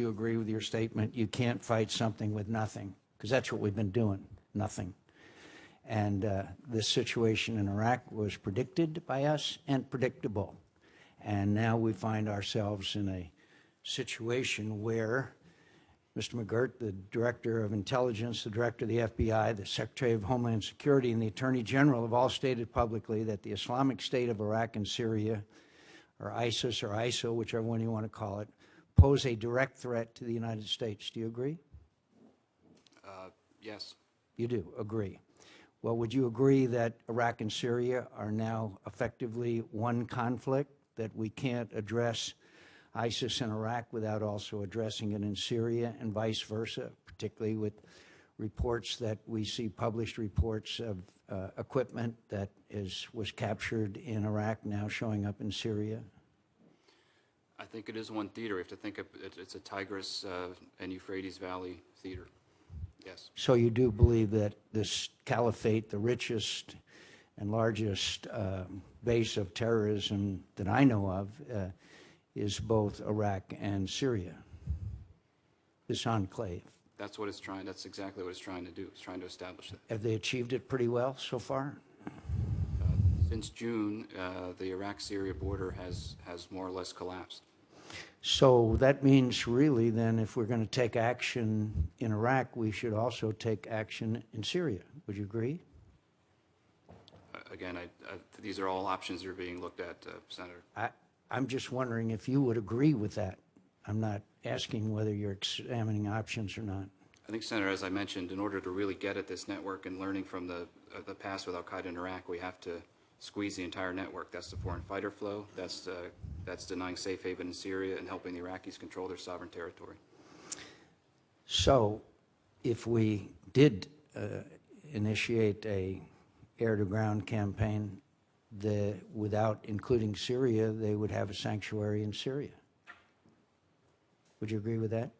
do you agree with your statement? You can't fight something with nothing, because that's what we've been doing, nothing. And this situation in Iraq was predicted by us and predictable. And now we find ourselves in a situation where Mr. McGurk, the Director of Intelligence, the Director of the FBI, the Secretary of Homeland Security, and the Attorney General have all stated publicly that the Islamic State of Iraq and Syria, or ISIS or ISIL, whichever one you want to call it, pose a direct threat to the United States. Do you agree? Yes. You do agree. Well, would you agree that Iraq and Syria are now effectively one conflict, that we can't address ISIS in Iraq without also addressing it in Syria and vice versa, particularly with reports that we see, published reports of equipment that was captured in Iraq now showing up in Syria? I think it is one theater. We have to think of it, it's a Tigris and Euphrates Valley theater. Yes. So you do believe that this caliphate, the richest and largest base of terrorism that I know of, is both Iraq and Syria, this enclave. That's what it's trying, that's exactly what it's trying to do. It's trying to establish that. Have they achieved it pretty well so far? Since June, the Iraq-Syria border has more or less collapsed. So that means really then if we're going to take action in Iraq, we should also take action in Syria. Would you agree? Again, these are all options that are being looked at, Senator. I'm just wondering if you would agree with that. I'm not asking whether you're examining options or not. I think, Senator, as I mentioned, in order to really get at this network and learning from the past with al-Qaeda in Iraq, we have to squeeze the entire network. That's the foreign fighter flow. That's denying safe haven in Syria and helping the Iraqis control their sovereign territory. So if we did initiate a air-to-ground campaign, without including Syria, they would have a sanctuary in Syria. Would you agree with that?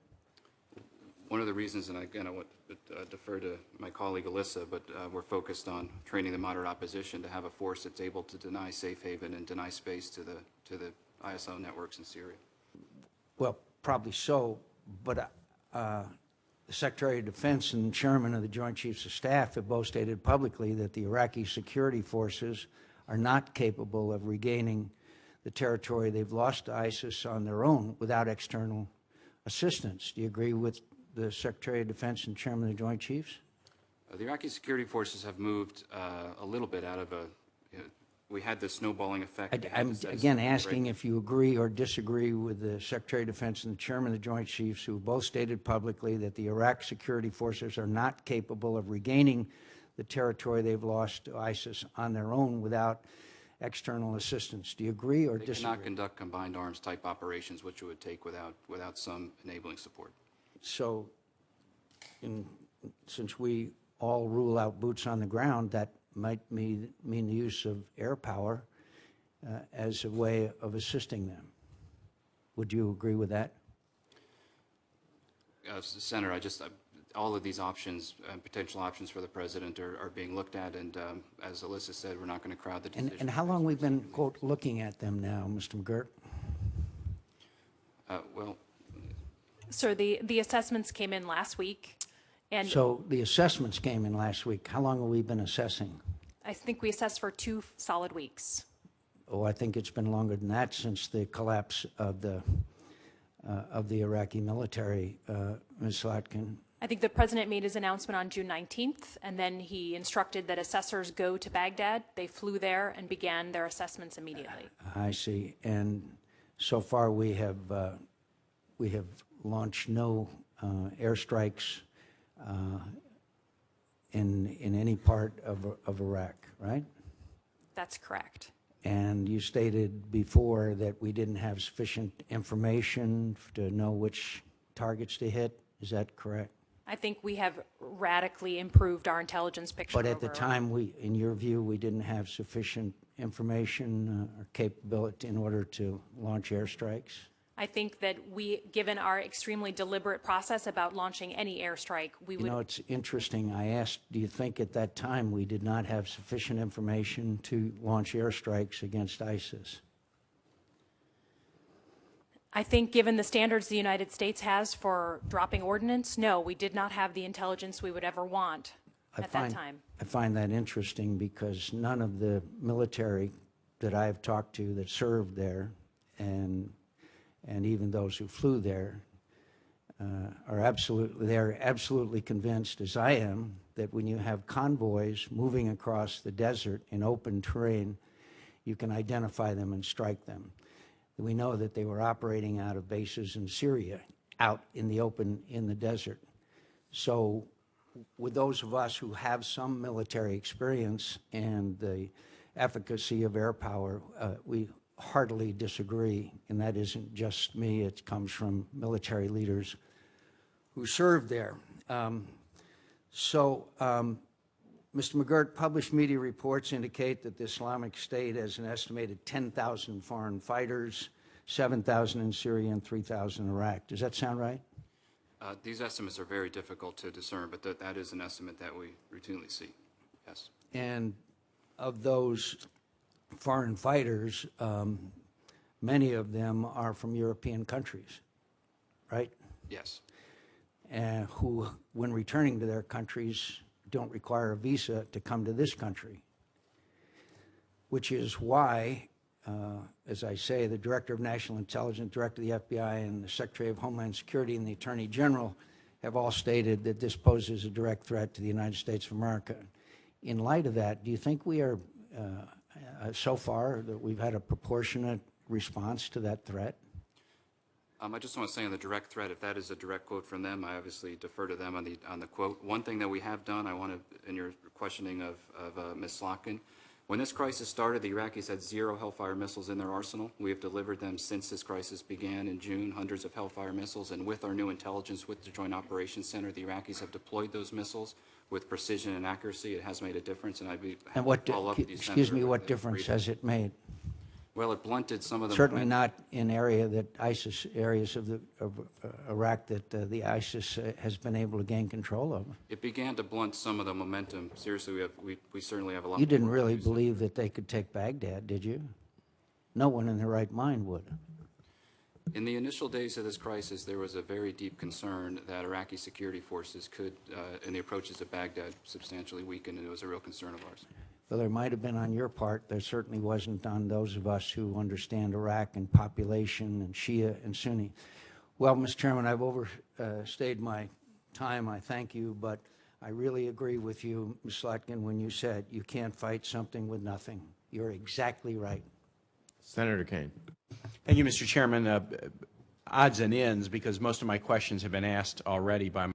One of the reasons, and again, I want to defer to my colleague Alyssa, but we're focused on training the moderate opposition to have a force that's able to deny safe haven and deny space to the ISO networks in Syria. Well, probably so, but the Secretary of Defense and Chairman of the Joint Chiefs of Staff have both stated publicly that the Iraqi security forces are not capable of regaining the territory they've lost to ISIS on their own without external assistance. Do you agree with the Secretary of Defense and Chairman of the Joint Chiefs? The Iraqi security forces have moved a little bit out of we had the snowballing effect. I'm again asking if you agree or disagree with the Secretary of Defense and the Chairman of the Joint Chiefs, who both stated publicly that the Iraq security forces are not capable of regaining the territory they've lost to ISIS on their own without external assistance. Do you agree or disagree? They cannot conduct combined arms type operations, which it would take without some enabling support. So, since we all rule out boots on the ground, that might mean the use of air power as a way of assisting them. Would you agree with that? Senator, all of these options, potential options for the president are being looked at, and as Alyssa said, we're not going to crowd the decision. And how long we've been, quote, looking at them now, Mr. McGurk? Well, Sir, the assessments came in last week. And so the assessments came in last week. How long have we been assessing? I think we assessed for 2 solid weeks. Oh, I think it's been longer than that since the collapse of the Iraqi military, Ms. Slotkin. I think the president made his announcement on June 19th, and then he instructed that assessors go to Baghdad. They flew there and began their assessments immediately. I see. And so far we have launched no airstrikes in any part of Iraq, right? That's correct. And you stated before that we didn't have sufficient information to know which targets to hit. Is that correct? I think we have radically improved our intelligence picture. But at the time, in your view, we didn't have sufficient information or capability in order to launch airstrikes? I think that given our extremely deliberate process about launching any airstrike, we would... You know, it's interesting. I asked, do you think at that time we did not have sufficient information to launch airstrikes against ISIS? I think given the standards the United States has for dropping ordnance, no, we did not have the intelligence we would ever want at that time. I find that interesting because none of the military that I've talked to that served there, and even those who flew there, they're absolutely convinced, as I am, that when you have convoys moving across the desert in open terrain, you can identify them and strike them. We know that they were operating out of bases in Syria, out in the open in the desert. So with those of us who have some military experience and the efficacy of air power, we heartily disagree, and that isn't just me, it comes from military leaders who served there. Mr. McGurk, published media reports indicate that the Islamic State has an estimated 10,000 foreign fighters, 7,000 in Syria and 3,000 in Iraq. Does that sound right? These estimates are very difficult to discern, but that is an estimate that we routinely see, yes. And of those foreign fighters, many of them are from European countries, right? Yes. Who, when returning to their countries, don't require a visa to come to this country, which is why, as I say, the Director of National Intelligence, Director of the FBI, and the Secretary of Homeland Security and the Attorney General have all stated that this poses a direct threat to the United States of America. In light of that, do you think we are, so far, that we've had a proportionate response to that threat? I just want to say on the direct threat, if that is a direct quote from them, I obviously defer to them on the quote. One thing that we have done, I want to, in your questioning of Ms. Slotkin, when this crisis started, the Iraqis had 0 Hellfire missiles in their arsenal. We have delivered them since this crisis began in June, hundreds of Hellfire missiles, and with our new intelligence, with the Joint Operations Center, the Iraqis have deployed those missiles with precision and accuracy. It has made a difference, and I'd be happy to follow up with you, excuse me, Senator, what difference has it made? Well, it blunted some of the Certainly not in areas of Iraq that the ISIS has been able to gain control of. It began to blunt some of the momentum. Seriously, we certainly have a lot. You didn't really believe that they could take Baghdad, did you? No one in their right mind would. In the initial days of this crisis, there was a very deep concern that Iraqi security forces could, in the approaches to Baghdad, substantially weaken, and it was a real concern of ours. Well, there might have been on your part. There certainly wasn't on those of us who understand Iraq and population and Shia and Sunni. Well, Mr. Chairman, I've overstayed my time. I thank you, but I really agree with you, Ms. Slotkin, when you said you can't fight something with nothing. You're exactly right. Senator Kane. Thank you, Mr. Chairman. Odds and ends, because most of my questions have been asked already by